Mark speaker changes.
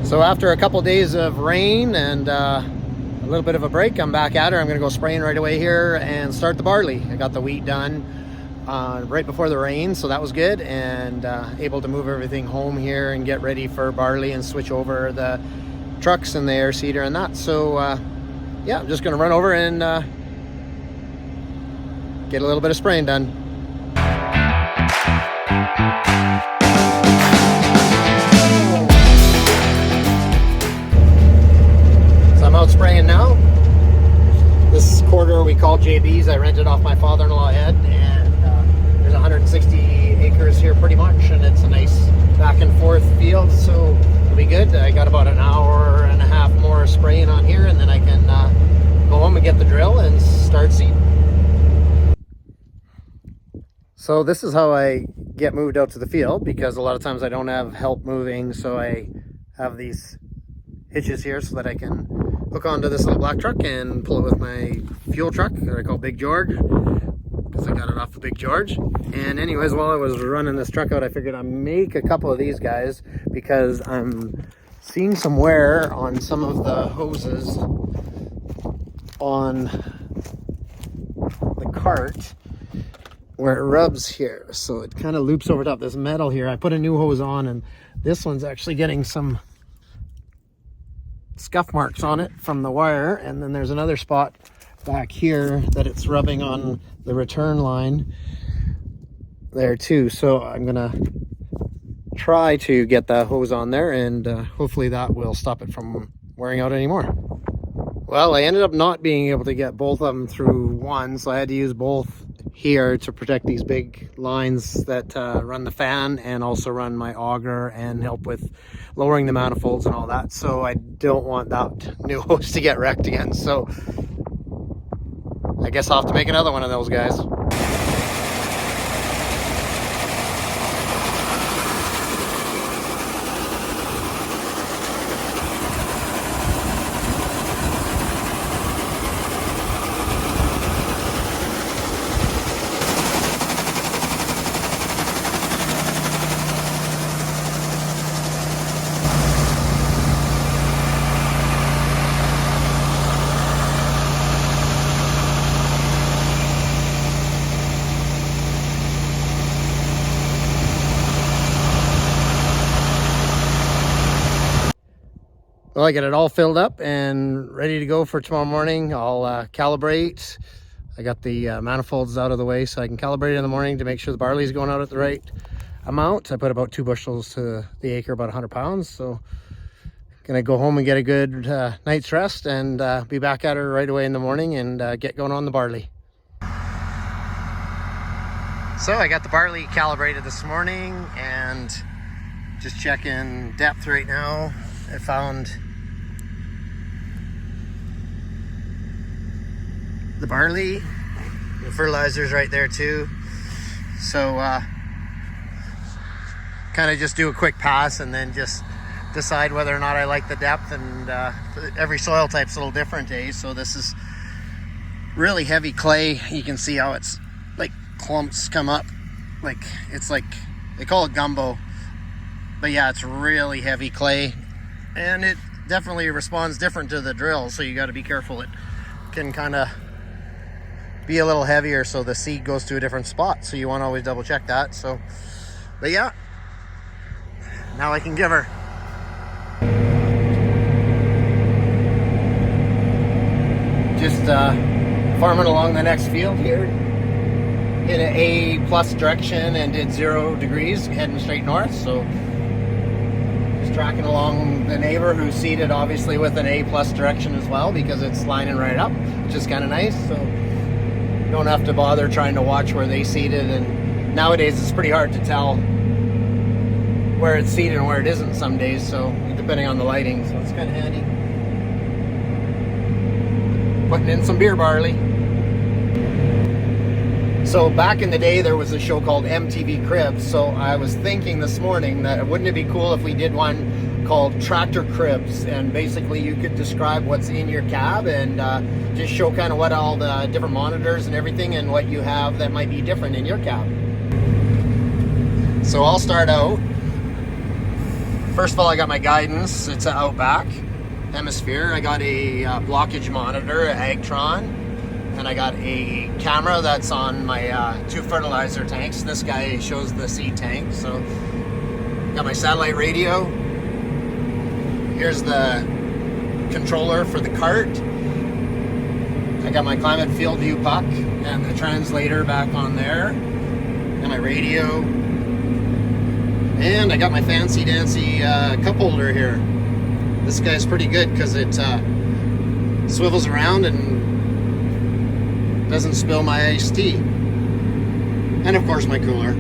Speaker 1: So after a couple days of rain and a little bit of a break, I'm back at her. I'm gonna go spraying right away here and start the barley. I got the wheat done right before the rain, so that was good, and able to move everything home here and get ready for barley and switch over the trucks and the air seeder and that. So yeah, I'm just gonna run over and get a little bit of spraying done. So I'm out spraying now. This quarter we call JB's. I rented off my father-in-law Ed, and there's 160 acres here pretty much, and it's a nice back and forth field, so it'll be good. I got about an hour and a half more spraying on here, and then I can go home and get the drill and start seeding. So this is how I get moved out to the field, because a lot of times I don't have help moving, so I have these hitches here so that I can hook onto this little black truck and pull it with my fuel truck that I call Big George, because I got it off of Big George. And anyways, while I was running this truck out, I figured I'd make a couple of these guys, because I'm seeing some wear on some of the hoses on the cart where it rubs here, so it kind of loops over top. This metal here, I put a new hose on, and this one's actually getting some scuff marks on it from the wire, and then there's another spot back here that it's rubbing on the return line there too. So I'm gonna try to get that hose on there, and hopefully that will stop it from wearing out anymore. Well, I ended up not being able to get both of them through one, so I had to use both here to protect these big lines that run the fan and also run my auger and help with lowering the manifolds and all that. So I don't want that new hose to get wrecked again. So I guess I'll have to make another one of those guys. Well, I got it all filled up and ready to go for tomorrow morning. I'll calibrate. I got the manifolds out of the way so I can calibrate in the morning to make sure the barley is going out at the right amount. I put about 2 bushels to the acre, about 100 pounds. So gonna go home and get a good night's rest, and be back at her right away in the morning and get going on the barley. So I got the barley calibrated this morning and just checking depth right now. I found the barley, the fertilizer's right there too. So kind of just do a quick pass and then just decide whether or not I like the depth, and every soil type's a little different, eh? So this is really heavy clay. You can see how it's like clumps come up, like it's like, they call it gumbo, but yeah, it's really heavy clay, and it definitely responds different to the drill, so you got to be careful. It can kind of be a little heavier, so the seed goes to a different spot, so you want to always double check that. So, but yeah, now I can give her. Just farming along the next field here in an A+ direction, and did 0 degrees heading straight north. So just tracking along the neighbor who's seeded obviously with an A+ direction as well, because it's lining right up, which is kind of nice. So don't have to bother trying to watch where they seeded, and nowadays it's pretty hard to tell where it's seeded and where it isn't some days, so depending on the lighting, so it's kind of handy. Putting in some beer barley. So back in the day there was a show called MTV Cribs, so I was thinking this morning that wouldn't it be cool if we did one called Tractor Cribs, and basically you could describe what's in your cab and just show kind of what all the different monitors and everything and what you have that might be different in your cab. So I'll start out first of all, I got my guidance. It's an Outback Hemisphere. I got a blockage monitor, Agtron, and I got a camera that's on my 2 fertilizer tanks. This guy shows the seed tank. So got my satellite radio. Here's the controller for the cart. I got my climate field view puck and the translator back on there, and my radio, and I got my fancy dancy cup holder here. This guy's pretty good because it swivels around and doesn't spill my iced tea, and of course my cooler.